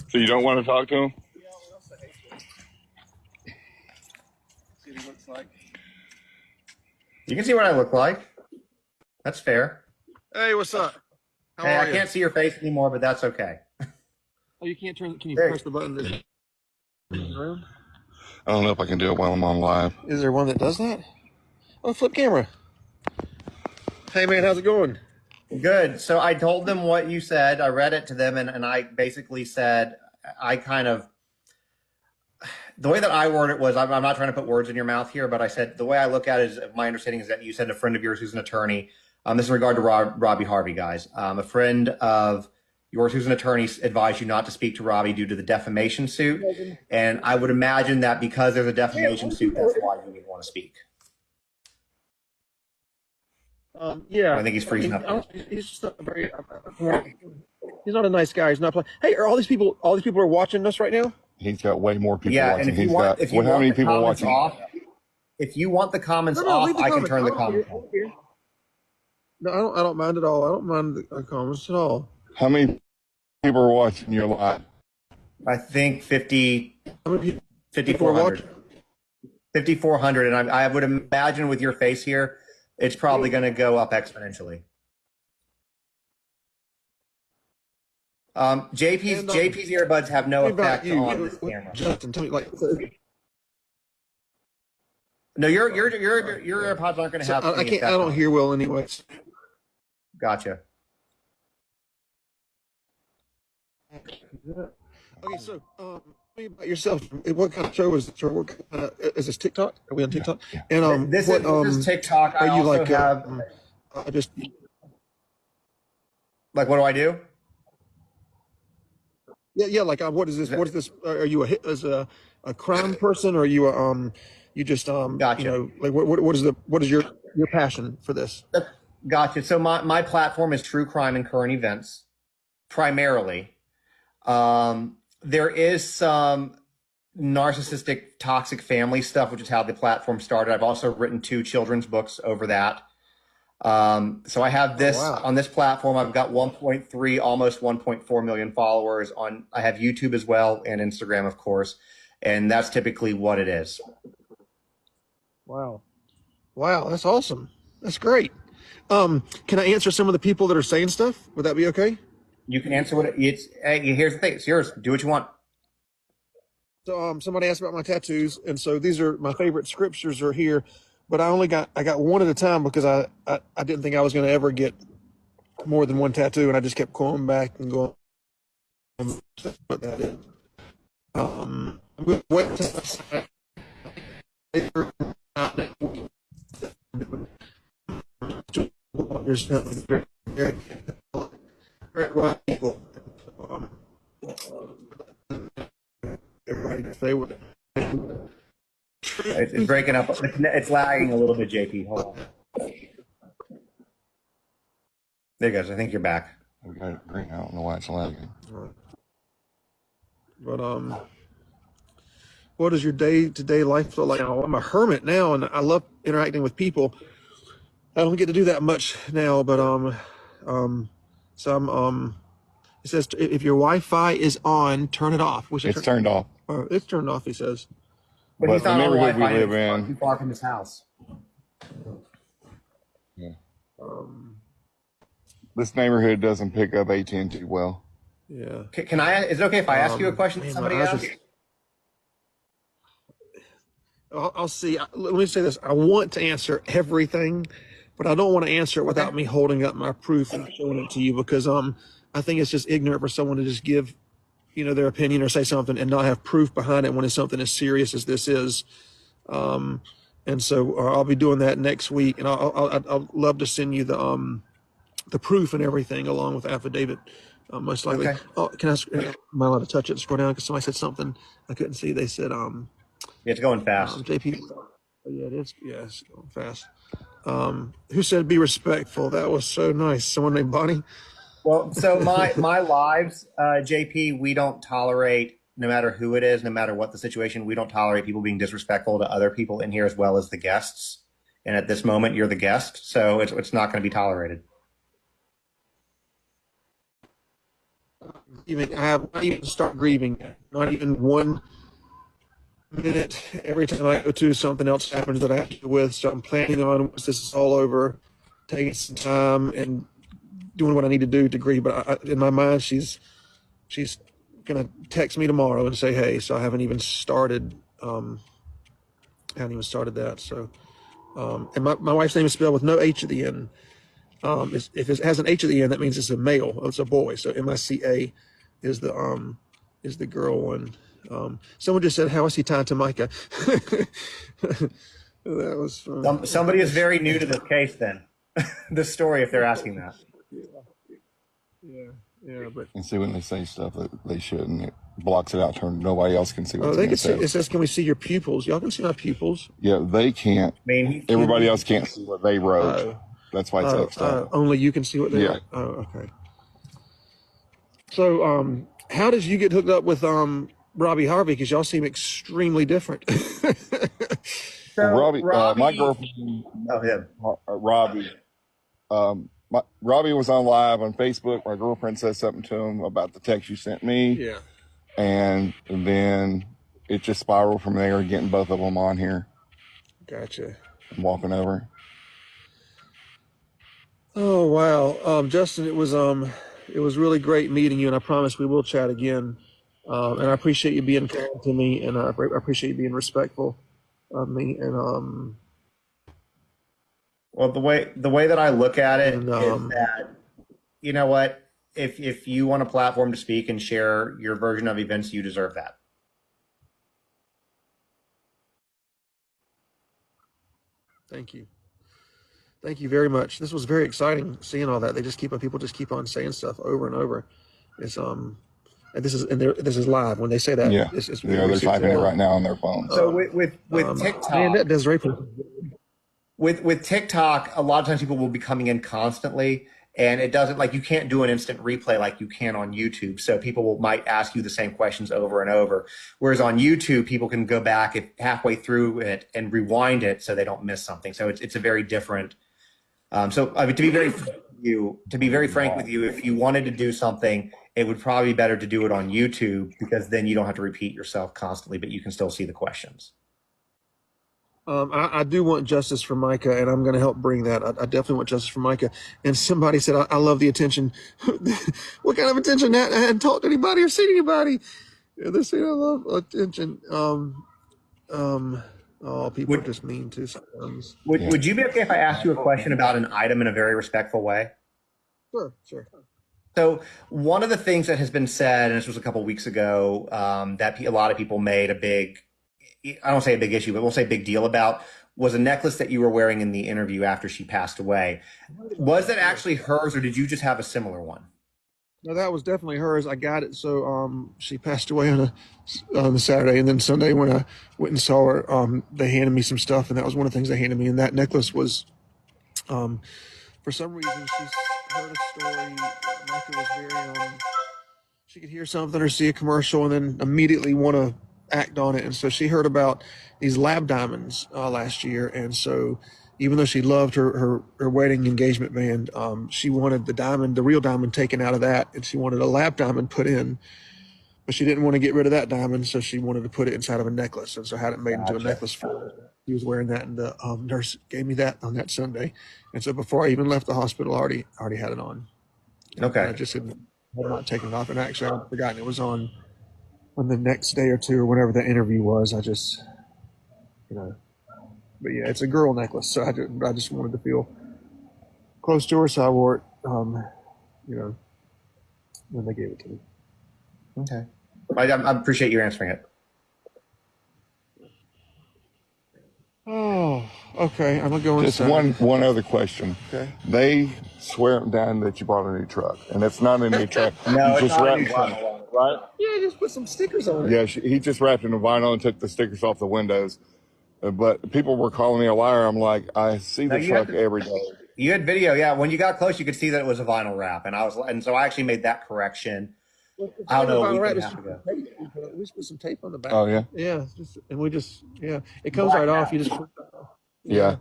So you don't want to talk to him? Yeah, I'll say hey to him. See what he looks like. You can see what I look like. That's fair. Hey, what's up? How Hey, are I you? can't see your face anymore, but that's okay. Oh, you can't turn. Can you There. press the button? Around? I don't know if I can do it while I'm on live. Is there one that does that? Oh, flip camera. Hey, man, how's it going? Good. So I told them what you said. I read it to them, and I basically said, the way that I word it was, I'm not trying to put words in your mouth here, but I said, the way I look at it is, my understanding is that you said a friend of yours who's an attorney. This is in regard to Robbie Harvey, guys. A friend of yours who's an attorney advised you not to speak to Robbie due to the defamation suit. And I would imagine that because there's a defamation suit, that's why you didn't want to speak. Yeah. I think he's freezing up. He's just not very. He's not a nice guy. He's not playing. Hey, are all these people? All these people are watching us right now. He's got way more people Yeah, watching. and if you want how many the people comments watching? off, if you want the comments No, off, leave the I can comments. turn the I don't comments care. off. No, I don't mind at all. I don't mind the comments at all. How many people are watching your live? I think 5,400. 5,400, and I would imagine with your face here, it's probably going to go up exponentially. JP's earbuds have no effect on this camera. Justin, tell me, like, No, your AirPods aren't going to have. I can't. I don't hear well, anyways. Gotcha. Okay, so tell me about yourself. What kind of show is this? Or what kind of, is this TikTok? Are we on TikTok? Yeah. And This is TikTok. Are you also like have just like, what do I do? yeah, like what is this? What is this? Are you a crime person, or are you you just Gotcha. you know, like what is your passion for this? Gotcha. So my platform is true crime and current events, primarily. There is some narcissistic, toxic family stuff, which is how the platform started. I've also written 2 children's books over that. So I have this on this platform. I've got 1.3, almost 1.4 million followers on. I have YouTube as well and Instagram, of course, and that's typically what it is. Wow, that's awesome. That's great. Can I answer some of the people that are saying stuff? Would that be okay? You can answer what it's. Hey, here's the thing. It's yours. Do what you want. So somebody asked about my tattoos, and so these are my favorite scriptures are here, but I got one at a time because I didn't think I was going to ever get more than one tattoo, and I just kept going back and going. What that is. I'm going to wait right people. Everybody say what. It's breaking up. It's lagging a little bit, JP. Hold on. There you go. I think you're back. We got it great. I don't know why it's lagging. But what does your day-to-day life look like now? I'm a hermit now, and I love interacting with people. I don't get to do that much now, but so I'm it says if your Wi-Fi is on, turn it off. It's turned off. It's turned off. He says. But he's the not on neighborhood we Wi-Fi. live It's not in. too far from his house. Yeah. This neighborhood doesn't pick up AT&T well. Yeah. Can I? Is it okay if I ask you a question that somebody asked? I'll see. Let me say this. I want to answer everything, but I don't want to answer it without me holding up my proof and showing it to you because I think it's just ignorant for someone to just give, their opinion or say something and not have proof behind it when it's something as serious as this is. And so I'll be doing that next week, and I'll love to send you the proof and everything along with the affidavit. Most likely. Okay. Oh, am I allowed to touch it? Scroll down because somebody said something I couldn't see. They said, it's going fast. JP. Yeah, it is. Yeah, it's going fast. Who said be respectful? That was so nice. Someone named Bonnie. Well, so my lives, JP, we don't tolerate, no matter who it is, no matter what the situation, we don't tolerate people being disrespectful to other people in here as well as the guests. And at this moment, you're the guest, so it's not going to be tolerated. Even I have not even start grieving yet. Not even 1 minute. Every time I go to, something else happens that I have to deal with. So I'm planning on, once this is all over, taking some time and doing what I need to do to grieve. But in my mind, she's gonna text me tomorrow and say, "Hey," so I haven't even started. That. So, and my wife's name is spelled with no H at the end. If it has an H at the end, that means it's a male. It's a boy. So Mica is the girl one. Someone just said, "How is he tied to Micah?" That was from Somebody is very new to this case then. This story, if they're asking that. yeah, but And see when they say stuff that they shouldn't, it blocks it out, turn nobody else can see what's they being can see. said. It says, "Can we see your pupils?" Y'all can see my pupils. Yeah, they can't. I mean, Everybody else can't see what they wrote. That's why it's X'd out. Only you can see what they are. Oh, okay. So, how did you get hooked up with Robbie Harvey? Because y'all seem extremely different. Well, Robbie, my girlfriend, oh, yeah. Robbie, Robbie was on live on Facebook. My girlfriend said something to him about the text you sent me. Yeah. And then it just spiraled from there, getting both of them on here. Gotcha. And walking over. Oh wow, Justin, it was really great meeting you, and I promise we will chat again. And I appreciate you being kind to me, and I appreciate you being respectful of me. And Well, the way that I look at it is that, you know what, if you want a platform to speak and share your version of events, you deserve that. Thank you. Thank you very much. This was very exciting seeing all that. People just keep on saying stuff over and over. It's and this is live when they say that. Yeah, it's they're typing it right now on their phone. So with TikTok, man, that Desiree. With TikTok, a lot of times people will be coming in constantly, and it doesn't, like, you can't do an instant replay like you can on YouTube. So people might ask you the same questions over and over. Whereas on YouTube, people can go back halfway through it and rewind it so they don't miss something. So it's a very different. So I mean, to be very frank with you, if you wanted to do something, it would probably be better to do it on YouTube, because then you don't have to repeat yourself constantly, but you can still see the questions. I do want justice for Micah, and I'm going to help bring that. I definitely want justice for Micah. And somebody said, I love the attention. What kind of attention? I hadn't talked to anybody or seen anybody. They say I love attention. People are just mean too sometimes. Would you be okay if I asked you a question about an item in a very respectful way? Sure. So one of the things that has been said, and this was a couple of weeks ago, that a lot of people made a big, I don't say a big issue, but we'll say big deal about, was a necklace that you were wearing in the interview after she passed away. Was that actually hers, or did you just have a similar one? No, that was definitely hers. I got it. So she passed away on the Saturday, and then Sunday when I went and saw her, they handed me some stuff, and that was one of the things they handed me. And that necklace was, for some reason, she's heard a story. Micah was very, she could hear something or see a commercial and then immediately want to act on it. And so she heard about these lab diamonds last year, and so even though she loved her wedding engagement band, she wanted the real diamond taken out of that, and she wanted a lab diamond put in, but she didn't want to get rid of that diamond, so she wanted to put it inside of a necklace, and so had it made into a necklace for her. He was wearing that, and the nurse gave me that on that Sunday, and so before I even left the hospital, I already had it on. Okay. And I just had not taken it off, and actually I'd forgotten it was on the next day or two or whenever the interview was. I just, but yeah, it's a girl necklace, so I just wanted to feel close to her, so I wore it, when they gave it to me. Okay. I appreciate you answering it. Oh, okay. I'm gonna go Just inside. one other question. Okay. They swear up and down that you bought a new truck, and it's not a new truck. No, You it's not a wrapped new truck. vinyl on it, right? Yeah, just put some stickers on it. Yeah, he just wrapped it in vinyl and took the stickers off the windows. But people were calling me a liar. I'm like, I see the truck every day. You had video, yeah. When you got close, you could see that it was a vinyl wrap, and so I actually made that correction. I don't know, a week and a half ago. We just put some tape on the back. Oh yeah. Yeah, and it comes right off. You just Yeah.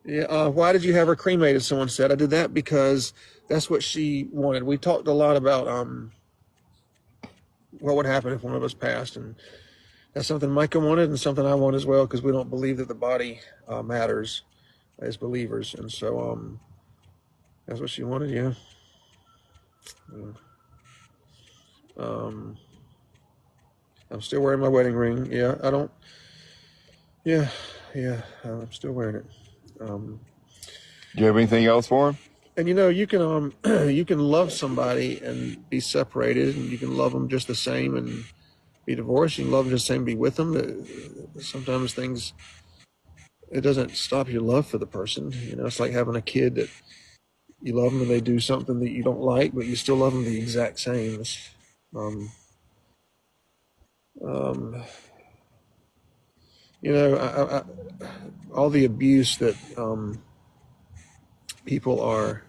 Yeah. Why did you have her cremated? Someone said. I did that because that's what she wanted. We talked a lot about what would happen if one of us passed, and that's something Micah wanted and something I want as well, because we don't believe that the body matters as believers, and so that's what she wanted. Yeah. Yeah. Um, I'm still wearing my wedding ring. Yeah, I don't. Yeah, yeah, I'm still wearing it. Um, Do you have anything else for him? and you can you can love somebody and be separated, and you can love them just the same and be divorced. You can love them just the same, and be with them. Sometimes things, it doesn't stop your love for the person. It's like having a kid that you love them and they do something that you don't like, but you still love them the exact same. Um, um, all the abuse that people are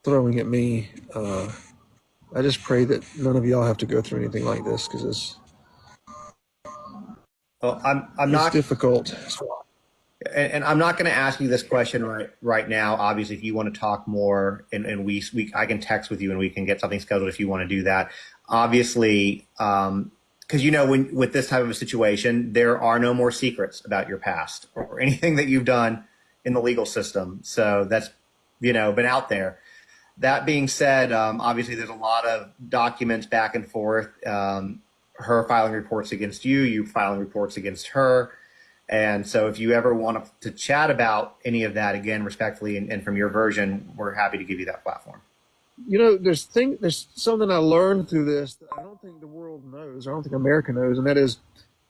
throwing at me. I just pray that none of y'all have to go through anything like this, because Well, I'm it's not, difficult. and I'm not going to ask you this question right now. Obviously, if you want to talk more, and I can text with you and we can get something scheduled if you want to do that. Obviously, because when with this type of a situation, there are no more secrets about your past or anything that you've done in the legal system. So that's been out there. That being said, obviously there's a lot of documents back and forth. Her filing reports against you, you filing reports against her. And so if you ever want to chat about any of that, again, respectfully, and from your version, we're happy to give you that platform. There's something I learned through this that I don't think the world knows, or I don't think America knows, and that is,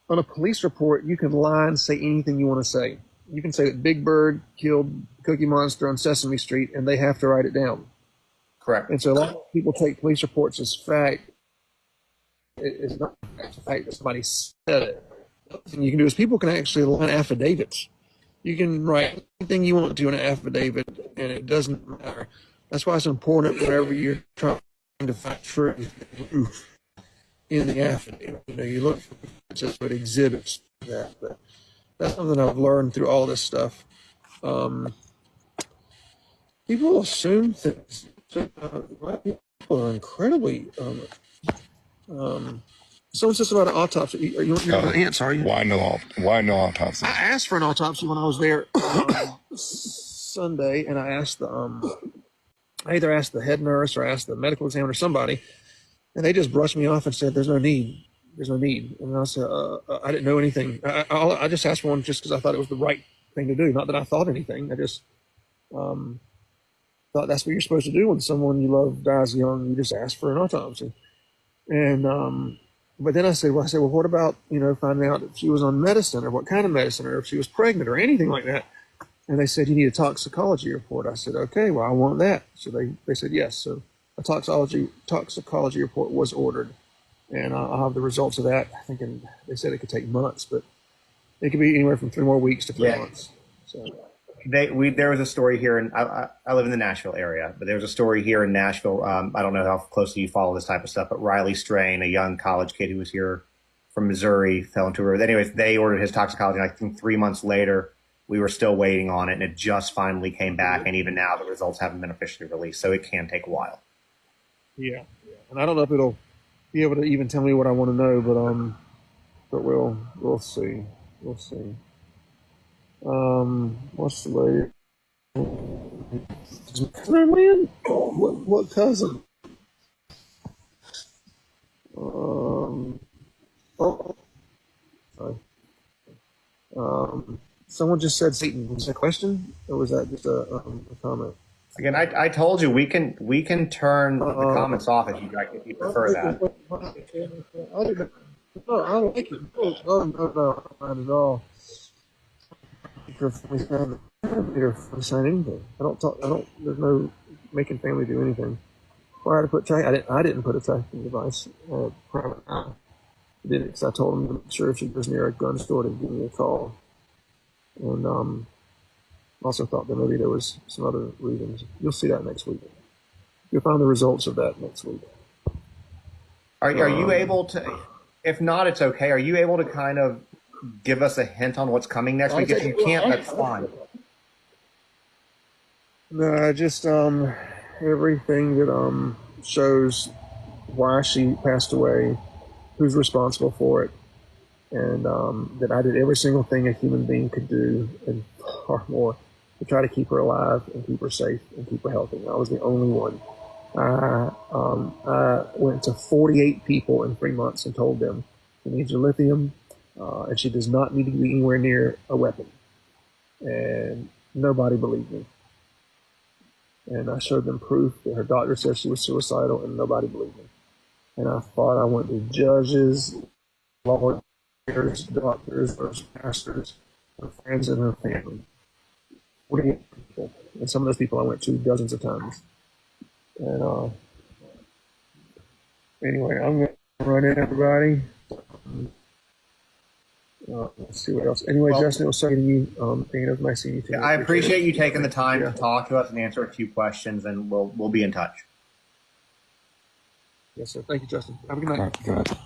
on a police report, you can lie and say anything you want to say. You can say that Big Bird killed Cookie Monster on Sesame Street, and they have to write it down. Correct. And so a lot of people take police reports as fact. It's not the fact that somebody said it. The other thing you can do is people can actually line affidavits. You can write anything you want to in an affidavit, and it doesn't matter. That's why it's important whenever you're trying to find truth in the affidavit. You look for just what exhibits that. But that's something I've learned through all this stuff. People assume things. Black people are incredibly. Someone says about an autopsy. Are you an answer? Are you? Why no autopsy? I asked for an autopsy when I was there Sunday, and I asked I either asked the head nurse or asked the medical examiner, somebody, and they just brushed me off and said, "There's no need. There's no need." And I said, "I didn't know anything. I just asked one just because I thought it was the right thing to do. Not that I thought anything. I just thought that's what you're supposed to do when someone you love dies young. You just ask for an autopsy." And but then I said, well, what about finding out if she was on medicine, or what kind of medicine, or if she was pregnant, or anything like that? And they said, you need a toxicology report. I said, okay, well, I want that. So they said yes. So a toxicology report was ordered, and I'll have the results of that. I think they said it could take months, but it could be anywhere from 3 more weeks to 3 months. So. There was a story here, and I live in the Nashville area, but there was a story here in Nashville. I don't know how closely you follow this type of stuff, but Riley Strain, a young college kid who was here from Missouri, fell into a river. Anyways, they ordered his toxicology. And I think 3 months later, we were still waiting on it, and it just finally came back. And even now, the results haven't been officially released, so it can take a while. Yeah, and I don't know if it'll be able to even tell me what I want to know, but we'll see. We'll see. What's the lady? Man, what cousin? Sorry. Someone just said Satan. Was that a question, or was that just a comment? Again, I told you we can turn the comments off if you prefer that. I like it. No, not at all. For saying anything. I don't. There's no making family do anything. Or I had to put I didn't put a tracking device. Private. I did it because I told him to make sure if she was near a gun store to give me a call. And also thought that maybe there was some other reasons. You'll see that next week. You'll find the results of that next week. Are you able to? If not, it's okay. Are you able to kind of give us a hint on what's coming next week? If you can't, that's fine. No, just everything that shows why she passed away, who's responsible for it, and that I did every single thing a human being could do and far more to try to keep her alive and keep her safe and keep her healthy. I was the only one. I went to 48 people in 3 months and told them she needs her lithium, and she does not need to be anywhere near a weapon. And nobody believed me. And I showed them proof that her doctor said she was suicidal, and nobody believed me. And I fought. I went to judges, lawyers, doctors, pastors, her friends, and her family. 48 people. And some of those people I went to dozens of times. And anyway, I'm going to run in, everybody. Let's see what else. Anyway, well, Justin, it was so good to you. It was nice seeing you too. I appreciate you taking the time to talk to us and answer a few questions, and we'll be in touch. Yes, sir. Thank you, Justin. Have a good night. Good night.